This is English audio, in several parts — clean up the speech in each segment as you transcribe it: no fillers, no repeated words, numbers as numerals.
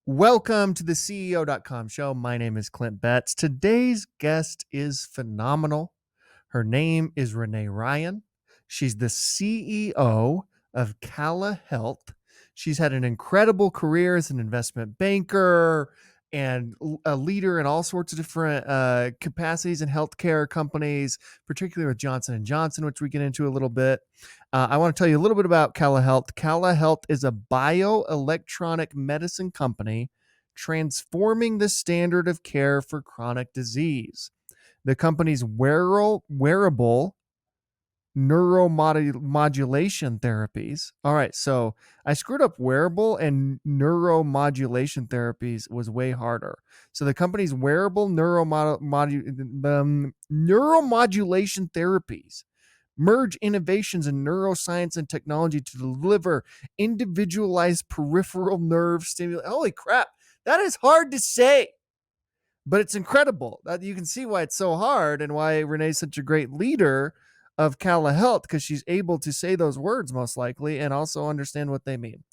Welcome to the CEO.com show. My name is Clint Betts. Today's guest is phenomenal. Her name is Renee Ryan. She's the CEO of Cala Health. She's had an incredible career as an investment banker and a leader in all sorts of different capacities in healthcare companies, particularly with Johnson and Johnson, which we get into a little bit. I want to tell you a little bit about Calla Health. Calla Health is a bioelectronic medicine company transforming the standard of care for chronic disease. The company's wearable neuromodulation therapies. All right, so I screwed up. Wearable and neuromodulation therapies was way harder. So the company's wearable neuromodulation therapies merge innovations in neuroscience and technology to deliver individualized peripheral nerve stimulation. Holy crap, that is hard to say, but it's incredible. You can see why it's so hard and why Renee's such a great leader of Calla Health, because she's able to say those words most likely and also understand what they mean.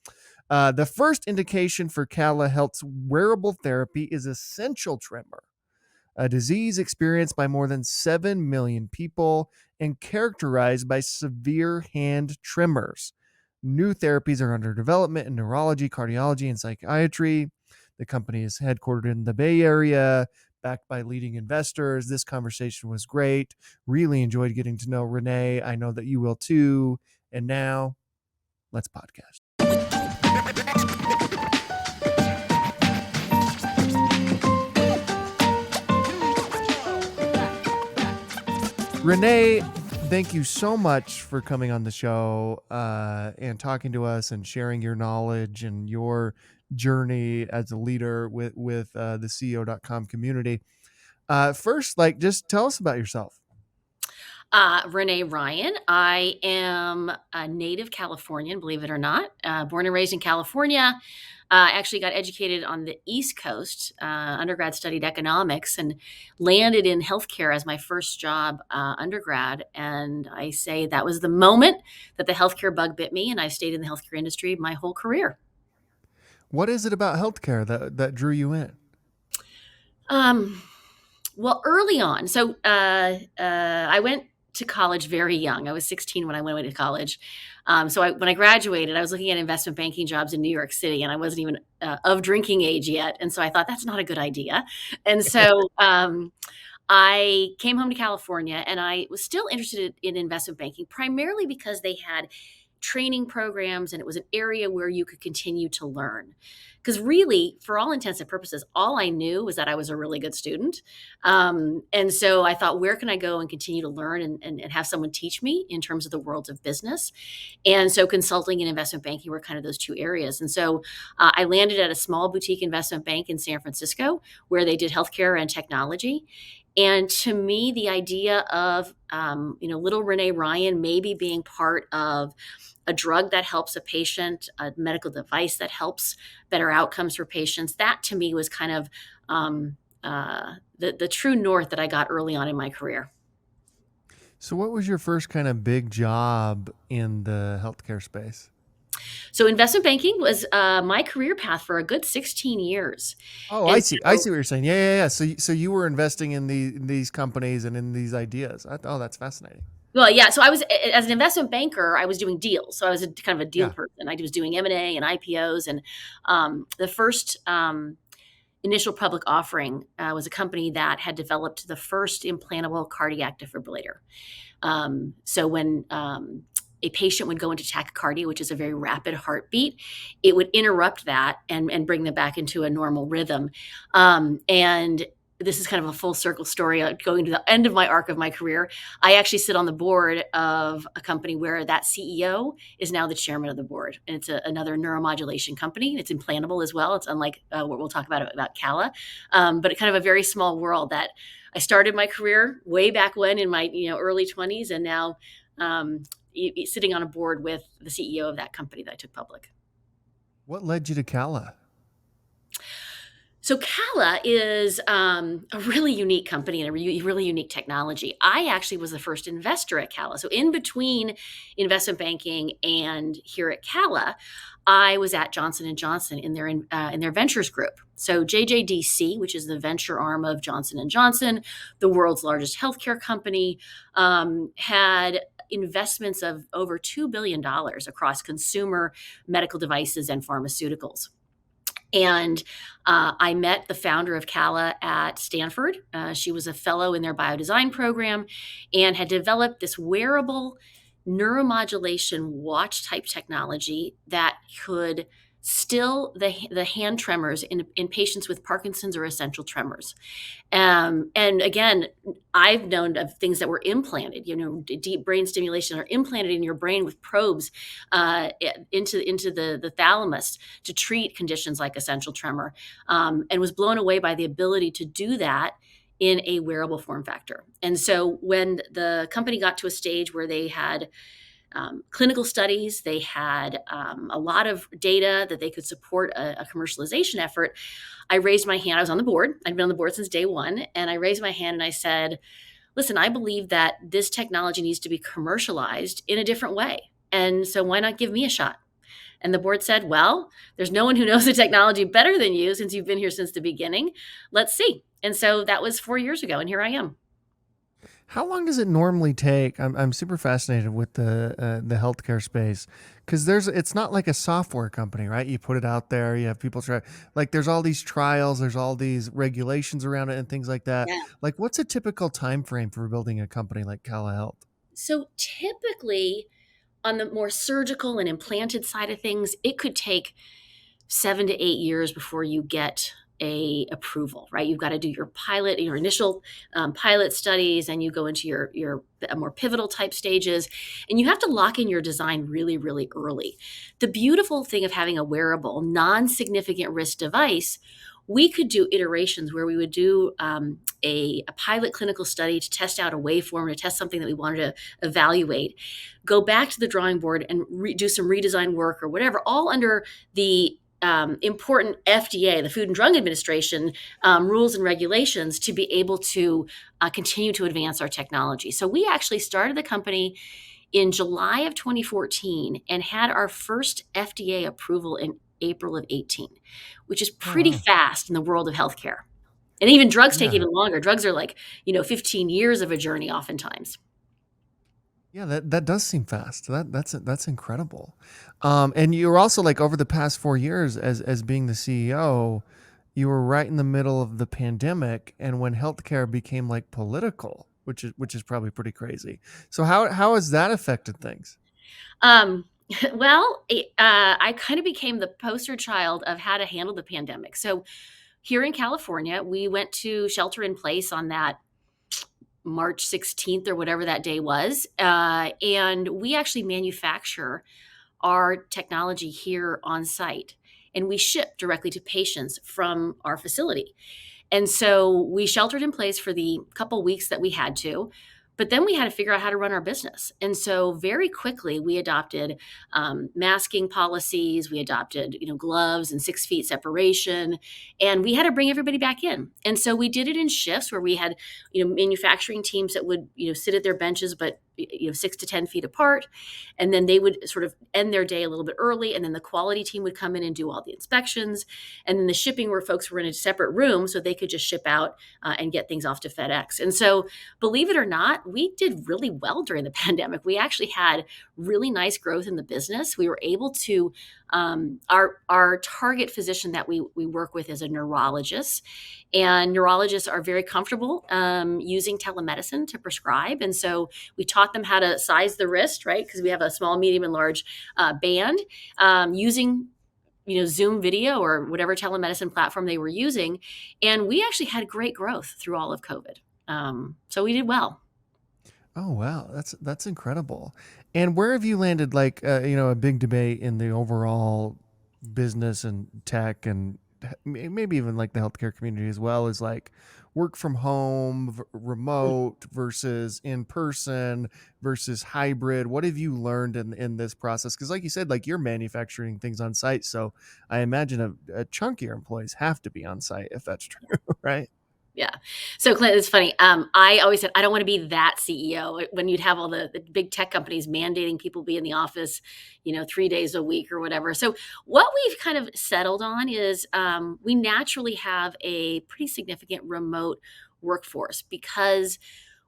The first indication for Calla Health's wearable therapy is essential tremor, a disease experienced by more than 7 million people and characterized by severe hand tremors. New therapies are under development in neurology, cardiology, and psychiatry. The company is headquartered in the Bay Area, backed by leading investors. This conversation was great. Really enjoyed getting to know Renee. I know that you will too. And now, let's podcast. Renee, thank you so much for coming on the show and talking to us and sharing your knowledge and your journey as a leader with the CEO.com community. First, just tell us about yourself. Renee Ryan. I am a native Californian, believe it or not, born and raised in California. Actually got educated on the East Coast, undergrad studied economics and landed in healthcare as my first job undergrad. And I say that was the moment that the healthcare bug bit me, and I stayed in the healthcare industry my whole career. What is it about healthcare that drew you in? Well, early on, so I went to college very young. I was 16 when I went to college. When I graduated, I was looking at investment banking jobs in New York City, and I wasn't even of drinking age yet. And so I thought that's not a good idea. And so I came home to California, and I was still interested in investment banking, primarily because they had training programs and it was an area where you could continue to learn. Because really, for all intents and purposes, all I knew was that I was a really good student. And so I thought, where can I go and continue to learn and have someone teach me in terms of the worlds of business? And so consulting and investment banking were kind of those two areas. And so I landed at a small boutique investment bank in San Francisco where they did healthcare and technology. And to me, the idea of, little Renee Ryan maybe being part of a drug that helps a patient, a medical device that helps better outcomes for patients, that to me was kind of the true north that I got early on in my career. So what was your first kind of big job in the healthcare space? So investment banking was my career path for a good 16 years. Oh, And I see. I see what you're saying. Yeah. So you were investing in these companies and in these ideas. Oh, that's fascinating. Well, yeah. So I was, as an investment banker, I was doing deals. So I was kind of a deal Yeah. person. I was doing M&A and IPOs. And the first initial public offering was a company that had developed the first implantable cardiac defibrillator. So when a patient would go into tachycardia, which is a very rapid heartbeat, it would interrupt that and bring them back into a normal rhythm. And this is kind of a full circle story going to the end of my arc of my career. I actually sit on the board of a company where that CEO is now the chairman of the board. And it's another neuromodulation company. It's implantable as well. It's unlike what we'll talk about Calla, but kind of a very small world that I started my career way back when in my early 20s, and now sitting on a board with the CEO of that company that I took public. What led you to Calla? So Calla is a really unique company and a really unique technology. I actually was the first investor at Calla. So in between investment banking and here at Calla, I was at Johnson and Johnson in their ventures group. So JJDC, which is the venture arm of Johnson and Johnson, the world's largest healthcare company, had investments of over $2 billion across consumer medical devices and pharmaceuticals. And I met the founder of Cala at Stanford. She was a fellow in their biodesign program and had developed this wearable neuromodulation watch type technology that could still the hand tremors in patients with Parkinson's or essential tremors. And again, I've known of things that were implanted, deep brain stimulation are implanted in your brain with probes into the thalamus to treat conditions like essential tremor, and was blown away by the ability to do that in a wearable form factor. And so when the company got to a stage where they had clinical studies, they had a lot of data that they could support a commercialization effort, I raised my hand. I was on the board. I'd been on the board since day one. And I raised my hand and I said, listen, I believe that this technology needs to be commercialized in a different way. And so why not give me a shot? And the board said, well, there's no one who knows the technology better than you since you've been here since the beginning. Let's see. And so that was 4 years ago. And here I am. How long does it normally take? I'm super fascinated with the healthcare space because it's not like a software company, right? You put it out there, you have people try, like there's all these trials, there's all these regulations around it and things like that. Yeah. Like, what's a typical time frame for building a company like Cala Health? So typically, on the more surgical and implanted side of things, it could take 7 to 8 years before you get a approval, right? You've got to do your initial pilot studies, and you go into your more pivotal type stages, and you have to lock in your design really, really early. The beautiful thing of having a wearable, non-significant risk device, we could do iterations where we would do a pilot clinical study to test out a waveform, to test something that we wanted to evaluate, go back to the drawing board and do some redesign work or whatever, all under the important FDA, the Food and Drug Administration, rules and regulations to be able to continue to advance our technology. So we actually started the company in July of 2014 and had our first FDA approval in April of 18, which is Oh, pretty wow. fast in the world of healthcare. And even drugs take Yeah. even longer. Drugs are like, 15 years of a journey oftentimes. Yeah, that does seem fast. That's incredible. And you're also like over the past 4 years as being the CEO, you were right in the middle of the pandemic and when healthcare became like political, which is probably pretty crazy. So how has that affected things? Um, well, I kind of became the poster child of how to handle the pandemic. So here in California, we went to shelter in place on that March 16th or whatever that day was. And we actually manufacture our technology here on site. And we ship directly to patients from our facility. And so we sheltered in place for the couple weeks that we had to, but then we had to figure out how to run our business. And so very quickly we adopted masking policies. We adopted, gloves and 6 feet separation, and we had to bring everybody back in. And so we did it in shifts where we had, manufacturing teams that would, sit at their benches, but 6 to 10 feet apart, and then they would sort of end their day a little bit early, and then the quality team would come in and do all the inspections, and then the shipping where folks were in a separate room so they could just ship out and get things off to FedEx. And so, believe it or not, we did really well during the pandemic. We actually had really nice growth in the business. We were able to our target physician that we work with is a neurologist, and neurologists are very comfortable using telemedicine to prescribe. And so we taught them how to size the wrist, right? Because we have a small, medium, and large band, using Zoom video or whatever telemedicine platform they were using. And we actually had great growth through all of COVID. So we did well. Oh wow, that's incredible. And where have you landed? Like, a big debate in the overall business and tech, and maybe even like the healthcare community as well, is like work from home, remote versus in person versus hybrid. What have you learned in this process? Because, like you said, like you're manufacturing things on site, so I imagine a chunk of your employees have to be on site if that's true, right? Yeah. So Clint, it's funny. I always said I don't want to be that CEO when you'd have all the big tech companies mandating people be in the office, 3 days a week or whatever. So what we've kind of settled on is we naturally have a pretty significant remote workforce because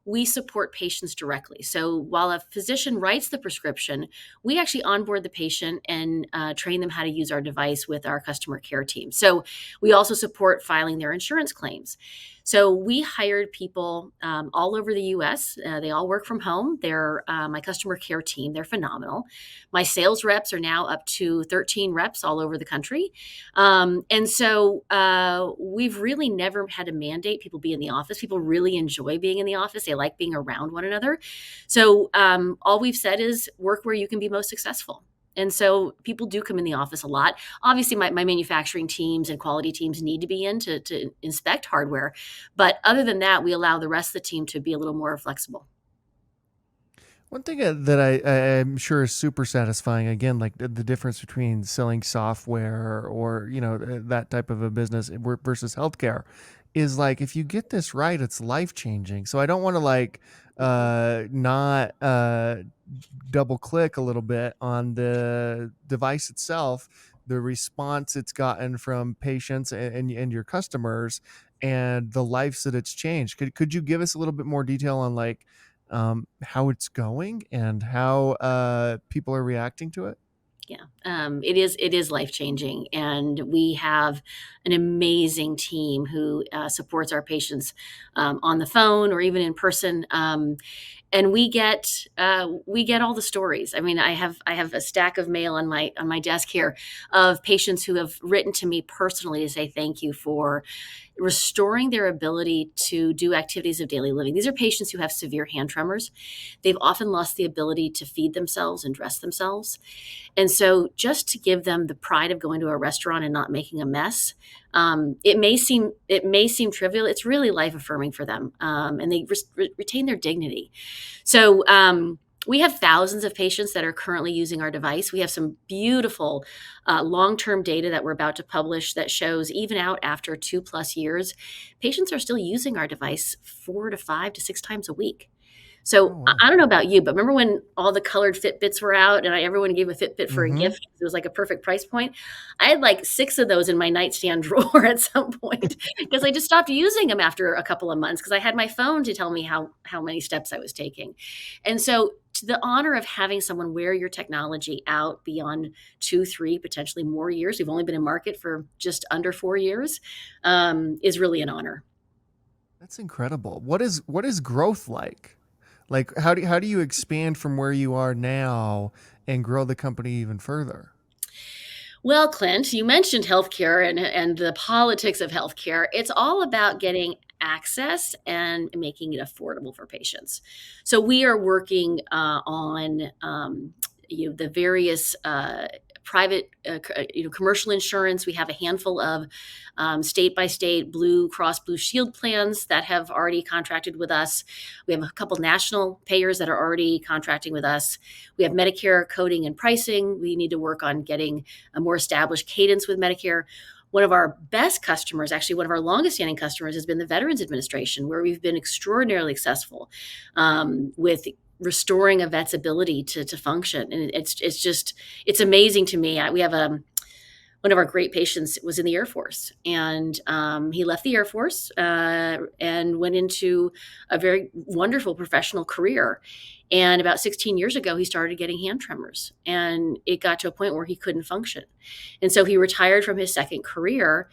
we support patients directly. So while a physician writes the prescription, we actually onboard the patient and train them how to use our device with our customer care team. So we also support filing their insurance claims. So we hired people all over the US. They all work from home. They're my customer care team. They're phenomenal. My sales reps are now up to 13 reps all over the country. And so we've really never had to mandate people be in the office. People really enjoy being in the office. They like being around one another. So all we've said is work where you can be most successful. And so people do come in the office a lot. Obviously, my manufacturing teams and quality teams need to be in to inspect hardware. But other than that, we allow the rest of the team to be a little more flexible. One thing that I'm sure is super satisfying, again, like the difference between selling software or, that type of a business versus healthcare is like, if you get this right, it's life changing. So I don't want to like, not, double click a little bit on the device itself, the response it's gotten from patients and your customers and the lives that it's changed. Could you give us a little bit more detail on like, how it's going and how people are reacting to it? Yeah, it is life changing, and we have an amazing team who supports our patients on the phone or even in person. And we get all the stories. I mean, I have a stack of mail on my desk here of patients who have written to me personally to say thank you for restoring their ability to do activities of daily living. These are patients who have severe hand tremors. They've often lost the ability to feed themselves and dress themselves. And so, just to give them the pride of going to a restaurant and not making a mess, it may seem trivial. It's really life affirming for them, and they retain their dignity. So. We have thousands of patients that are currently using our device. We have some beautiful long term data that we're about to publish that shows even out after 2+ years, patients are still using our device 4 to 5 to 6 times a week. Oh So I wow. I don't know about you, but remember when all the colored Fitbits were out and everyone gave a Fitbit for a Mm-hmm. gift? It was like a perfect price point. I had like 6 of those in my nightstand drawer at some point because I just stopped using them after a couple of months because I had my phone to tell me how many steps I was taking. And so, to the honor of having someone wear your technology out beyond 2, 3, potentially more years, we've only been in market for just under 4 years, is really an honor. That's incredible. What is growth like? Like how do you expand from where you are now and grow the company even further? Well, Clint, you mentioned healthcare and the politics of healthcare. It's all about getting access and making it affordable for patients. So we are working on the various private, commercial insurance. We have a handful of state by state Blue Cross Blue Shield plans that have already contracted with us. We have a couple national payers that are already contracting with us. We have Medicare coding and pricing. We need to work on getting a more established cadence with Medicare. One of our best customers, actually one of our longest standing customers, has been the Veterans Administration, where we've been extraordinarily successful with restoring a vet's ability to function. And it's amazing to me. We have one of our great patients was in the Air Force, and he left the Air Force and went into a very wonderful professional career. And about 16 years ago, he started getting hand tremors, and it got to a point where he couldn't function. And so he retired from his second career,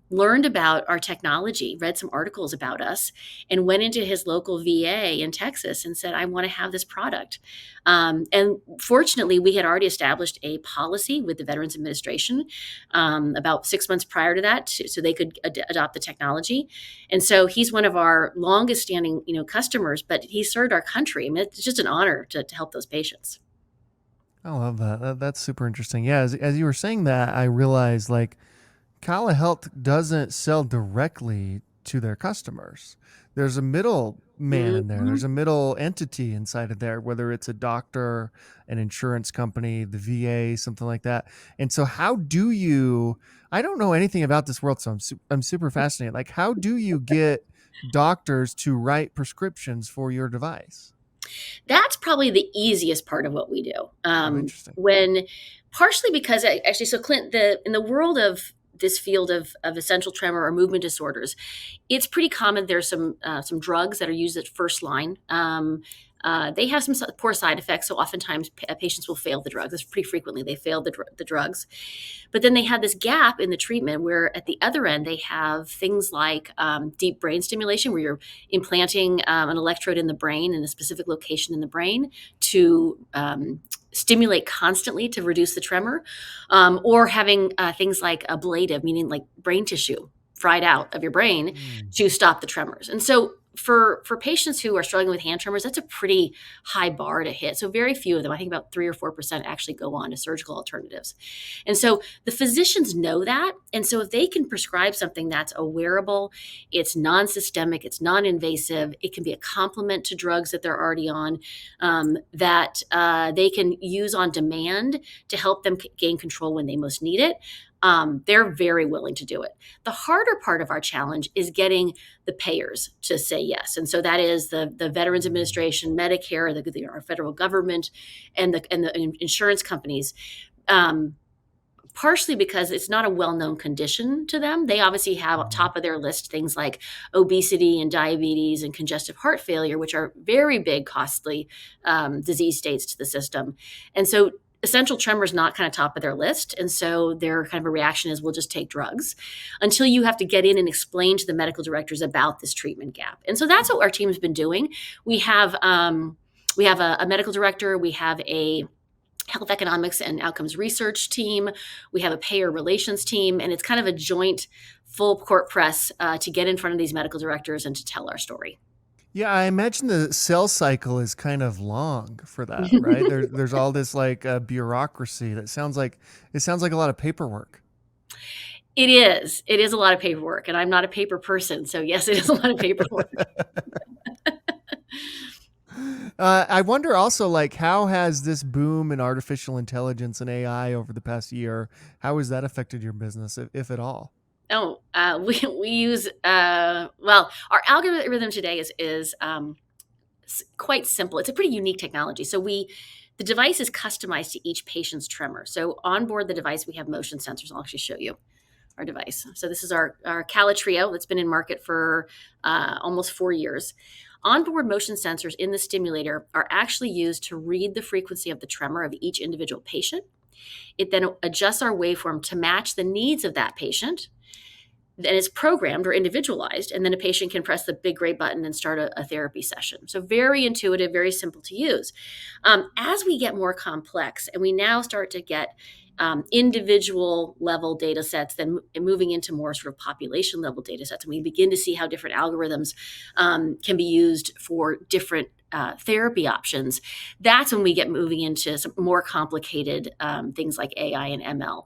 learned about our technology, read some articles about us, and went into his local VA in Texas and said, I want to have this product. And fortunately, we had already established a policy with the Veterans Administration about 6 months prior to that, so they could adopt the technology. And so he's one of our longest standing, customers, but he served our country. I mean, it's just an honor to help those patients. I love that. That's super interesting. Yeah, as you were saying that, I realized like Cala Health doesn't sell directly to their customers. There's a middle man in there. Mhm. There's a middle entity inside of there, whether it's a doctor, an insurance company, the VA, something like that. And so, how do you? I don't know anything about this world, so I'm super fascinated. Like, how do you get doctors to write prescriptions for your device? That's probably the easiest part of what we do. Oh, interesting. When partially because actually, so Clint, in the world of this field of essential tremor or movement disorders, it's pretty common. There's some drugs that are used at first line. They have some poor side effects, so oftentimes patients will fail the drugs. It's pretty frequently they fail the drugs. But then they have this gap in the treatment where at the other end they have things like deep brain stimulation, where you're implanting an electrode in the brain in a specific location in the brain to stimulate constantly to reduce the tremor, or having things like ablative, meaning like brain tissue fried out of your brain Mm. to stop the tremors. And so for patients who are struggling with hand tremors, that's a pretty high bar to hit. So very few of them, I think about 3 or 4%, actually go on to surgical alternatives. And so the physicians know that. And so if they can prescribe something that's a wearable, it's non-systemic, it's non-invasive, it can be a complement to drugs that they're already on, that they can use on demand to help them gain control when they most need it. They're very willing to do it. The harder part of our challenge is getting the payers to say yes, and so that is the Veterans Administration, Medicare, our federal government, and the insurance companies. Um, Partially because it's not a well-known condition to them. They obviously have up Mhm. top of their list things like obesity and diabetes and congestive heart failure, which are very big, costly disease states to the system. And so essential tremor is not kind of top of their list. And so their kind of a reaction is we'll just take drugs until you have to get in and explain to the medical directors about this treatment gap. And so that's what our team's been doing. We have a medical director, we have a health economics and outcomes research team. We have a payer relations team, and it's kind of a joint full court press to get in front of these medical directors and to tell our story. Yeah, I imagine the sales cycle is kind of long for that, right? There's all this like bureaucracy that sounds like a lot of paperwork. It is. It is a lot of paperwork, and I'm not a paper person, so yes, it is a lot of paperwork. I wonder also, like, how has this boom in artificial intelligence and AI over the past year, how has that affected your business, if at all? Oh, we use well, our algorithm today is quite simple. It's a pretty unique technology. So the device is customized to each patient's tremor. So on board the device, we have motion sensors. I'll actually show you our device. So this is our Cala Trio that's been in market for almost 4 years. Onboard motion sensors in the stimulator are actually used to read the frequency of the tremor of each individual patient. It then adjusts our waveform to match the needs of that patient. Then it's programmed or individualized, and then a patient can press the big gray button and start a therapy session. So very intuitive, very simple to use. As we get more complex and we now start to get individual level data sets, then moving into more sort of population level data sets, and we begin to see how different algorithms can be used for different therapy options. That's when we get moving into some more complicated things like AI and ML.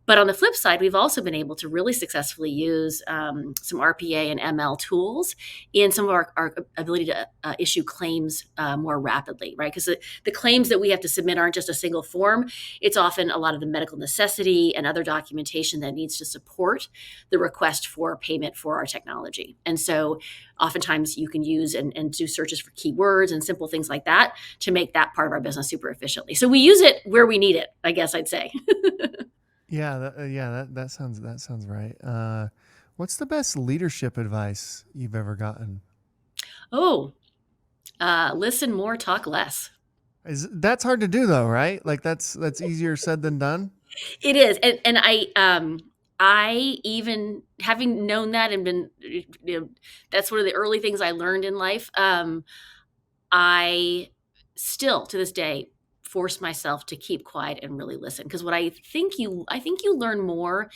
But on the flip side, we've also been able to really successfully use some RPA and ML tools in some of our ability to issue claims more rapidly, right? Because the claims that we have to submit aren't just a single form. It's often a lot of the medical necessity and other documentation that needs to support the request for payment for our technology. And so oftentimes you can use and do searches for keywords and simple things like that to make that part of our business super efficiently. So we use it where we need it, I guess I'd say. That sounds right. What's the best leadership advice you've ever gotten? Oh, listen more, talk less. That's hard to do though, right? Like that's easier said than done. It is, and I even having known that and been, that's one of the early things I learned in life. I still to this day force myself to keep quiet and really listen because what I think you learn more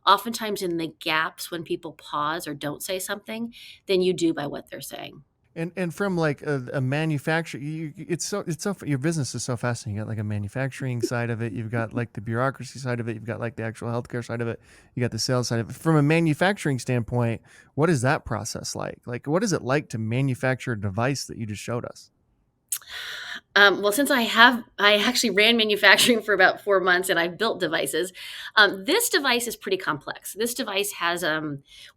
oftentimes in the gaps when people pause or don't say something than you do by what they're saying. And from like a manufacturer, it's so your business is so fascinating. You got like a manufacturing side of it. You've got like the bureaucracy side of it. You've got like the actual healthcare side of it. You got the sales side of it. From a manufacturing standpoint, what is that process like? Like, what is it like to manufacture a device that you just showed us? Well, since I actually ran manufacturing for about 4 months and I've built devices. This device is pretty complex. This device has,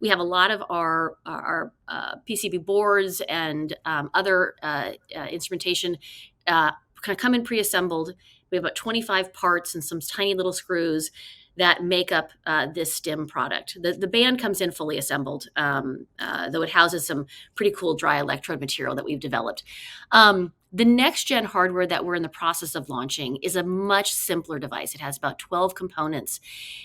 we have a lot of our PCB boards and other instrumentation kind of come in pre-assembled. We have about 25 parts and some tiny little screws that make up this stim product. The band comes in fully assembled, though it houses some pretty cool dry electrode material that we've developed. The next gen hardware that we're in the process of launching is a much simpler device. It has about 12 components,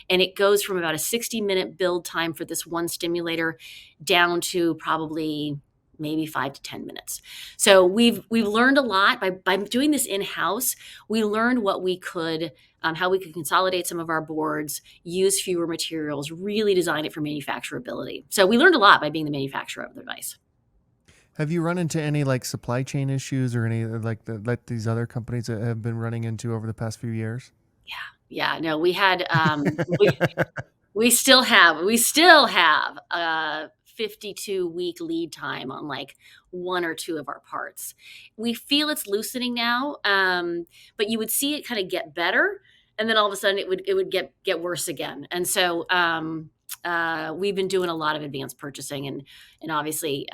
and it goes from about a 60-minute build time for this one stimulator down to probably maybe 5 to 10 minutes. So we've learned a lot by doing this in house. We learned what we could, how we could consolidate some of our boards, use fewer materials, really design it for manufacturability. So we learned a lot by being the manufacturer of the device. Have you run into any like supply chain issues or any like like these other companies that have been running into over the past few years? Yeah, no, we had we still have a 52-week lead time on like one or two of our parts. We feel it's loosening now, but you would see it kind of get better, and then all of a sudden it would get worse again. And so we've been doing a lot of advanced purchasing and obviously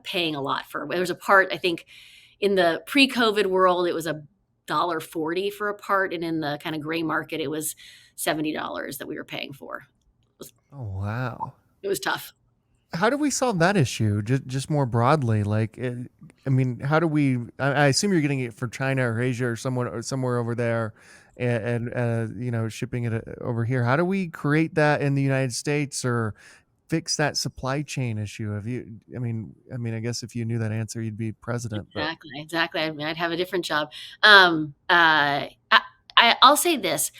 paying a lot for. There was a part I think in the pre-COVID world it was $1.40 for a part, and in the kind of gray market, it was $70 that we were paying for. Oh wow. It was tough. How do we solve that issue? Just more broadly, like, I mean, how do we? I assume you're getting it from China or Asia or somewhere over there, and shipping it over here. How do we create that in the United States or fix that supply chain issue? Have you? I guess if you knew that answer, you'd be president. But Exactly. I mean, I'd have a different job. I'll say this: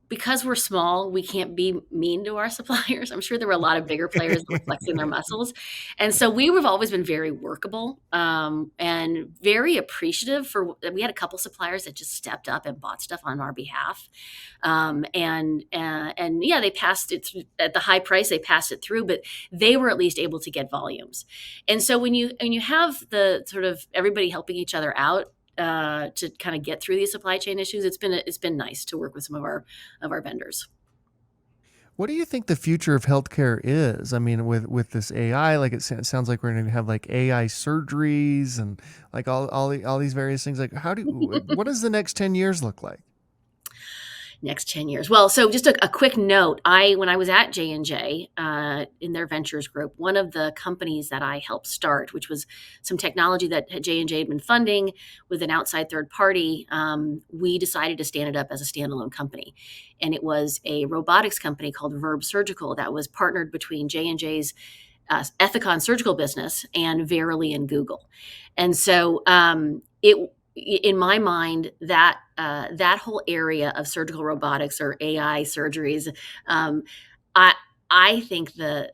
because we're small, we can't be mean to our suppliers. I'm sure there were a lot of bigger players that were flexing their muscles. And so we have always been very workable, and very appreciative for, we had a couple suppliers that just stepped up and bought stuff on our behalf. And yeah, they passed it at the high price, they passed it through, but they were at least able to get volumes. And so when you have the sort of everybody helping each other out, to kind of get through these supply chain issues, it's been nice to work with some of our vendors. what do you think the future of healthcare is? I mean, with this AI, like it sounds like we're going to have like AI surgeries and like all these various things. Like, what does the next 10 years look like? Next 10 years. Well, so just a quick note. When I was at J&J in their ventures group, one of the companies that I helped start, which was some technology that J&J had been funding with an outside third party, we decided to stand it up as a standalone company. And it was a robotics company called Verb Surgical that was partnered between J&J's Ethicon surgical business and Verily and Google. And so it in my mind, that whole area of surgical robotics or AI surgeries, um, I I think the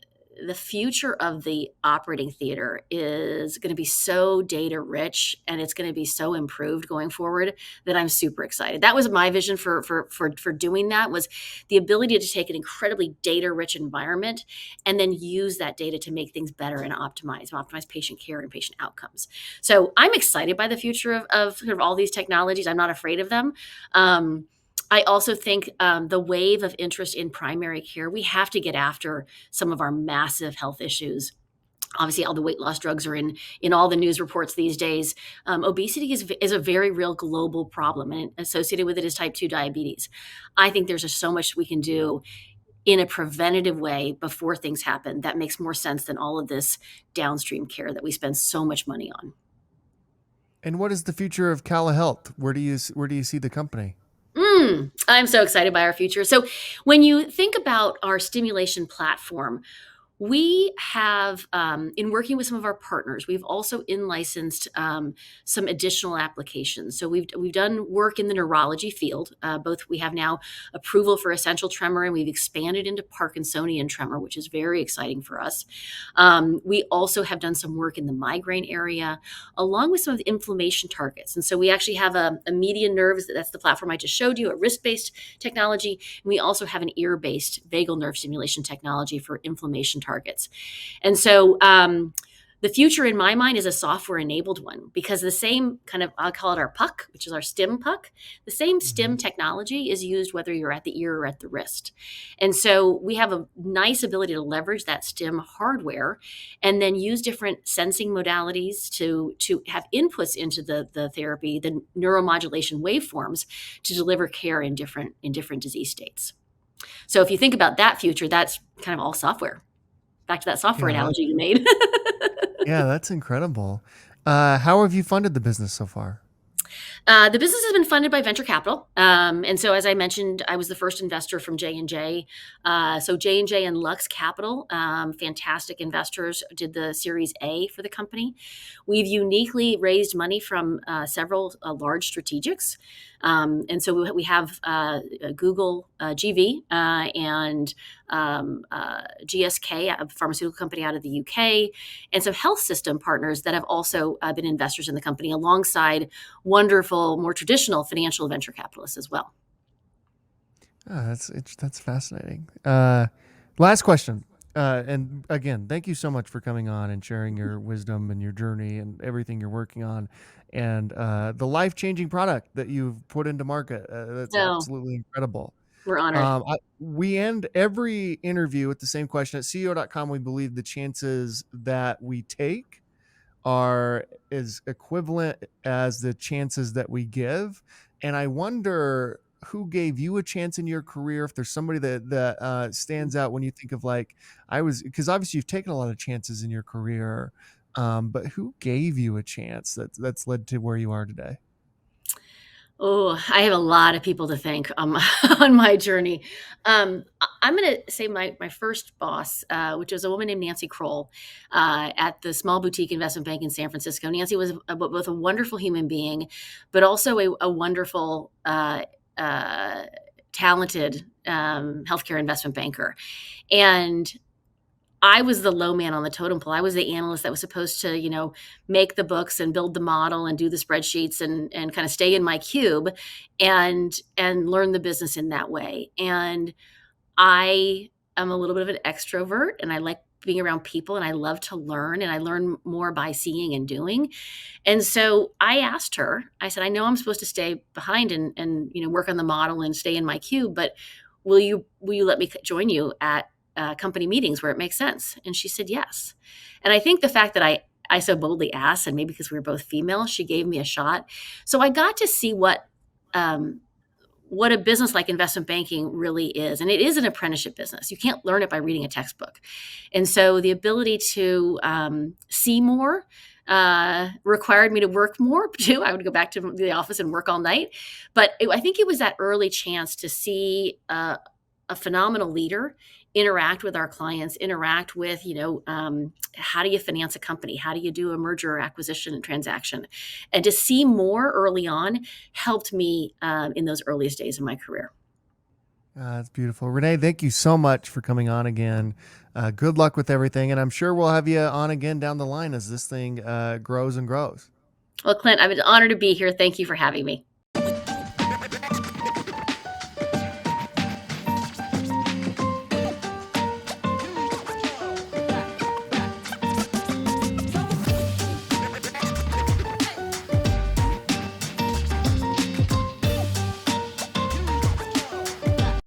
future of the operating theater is going to be so data rich, and it's going to be so improved going forward that I'm super excited. That was my vision for doing that, was the ability to take an incredibly data rich environment and then use that data to make things better and optimize patient care and patient outcomes. So I'm excited by the future of sort of all these technologies. I'm not afraid of them. I also think the wave of interest in primary care, we have to get after some of our massive health issues. Obviously, all the weight loss drugs are in all the news reports these days. Obesity is a very real global problem, and associated with it is type 2 diabetes. I think there's just so much we can do in a preventative way before things happen that makes more sense than all of this downstream care that we spend so much money on. And what is the future of Calla Health? Where do you see the company? I'm so excited by our future. So, when you think about our stimulation platform, We have, in working with some of our partners, we've also in-licensed some additional applications. So we've done work in the neurology field. Both we have now approval for essential tremor, and we've expanded into Parkinsonian tremor, which is very exciting for us. We also have done some work in the migraine area, along with some of the inflammation targets. And so we actually have a median nerve, that's the platform I just showed you, a wrist-based technology. And we also have an ear-based vagal nerve stimulation technology for inflammation targets. And so the future in my mind is a software enabled one, because the same kind of, I'll call it our puck, which is our stim puck, the same Mhm. stim technology is used whether you're at the ear or at the wrist. And so we have a nice ability to leverage that stim hardware and then use different sensing modalities to have inputs into the therapy, the neuromodulation waveforms, to deliver care in different disease states. So if you think about that future, that's kind of all software. Back to that software Yeah, analogy you made. that's incredible. How have you funded the business so far? The business has been funded by venture capital, and so as I mentioned, I was the first investor from J&J. So J&J and Lux Capital, fantastic investors, did the Series A for the company. We've uniquely raised money from several large strategics, and so we have Google GV and GSK, a pharmaceutical company out of the UK, and some health system partners that have also been investors in the company, alongside wonderful, more traditional financial venture capitalists as well. That's fascinating. Last question. And again, thank you so much for coming on and sharing your wisdom and your journey and everything you're working on, and the life changing product that you've put into market. That's So absolutely incredible. we're honored. We end every interview with the same question. At CEO.com, we believe the chances that we take are as equivalent as the chances that we give. And I wonder who gave you a chance in your career, if there's somebody that stands out when you think of, like, I was, because obviously you've taken a lot of chances in your career, but who gave you a chance that's led to where you are today? Oh, I have a lot of people to thank on my journey. I'm going to say my first boss, which was a woman named Nancy Kroll, at the small boutique investment bank in San Francisco. Nancy was both a wonderful human being, but also a wonderful, uh, talented healthcare investment banker. And I was the low man on the totem pole. I was the analyst that was supposed to, make the books and build the model and do the spreadsheets and kind of stay in my cube and learn the business in that way. And I am a little bit of an extrovert, and I like being around people, and I love to learn, and I learn more by seeing and doing. And so I asked her, I said, I know I'm supposed to stay behind and work on the model and stay in my cube, but will you let me join you at company meetings where it makes sense? And she said yes. And I think the fact that I so boldly asked, and maybe because we were both female, she gave me a shot. So I got to see um, what a business like investment banking really is. And it is an apprenticeship business. You can't learn it by reading a textbook. And so the ability to see more required me to work more too. I would go back to the office and work all night. But I think it was that early chance to see a phenomenal leader interact with our clients, interact with, how do you finance a company? How do you do a merger or acquisition and transaction? And to see more early on helped me in those earliest days of my career. That's beautiful. Renee, thank you so much for coming on again. Good luck with everything. And I'm sure we'll have you on again down the line as this thing grows and grows. Well, Clint, I'm honored to be here. Thank you for having me.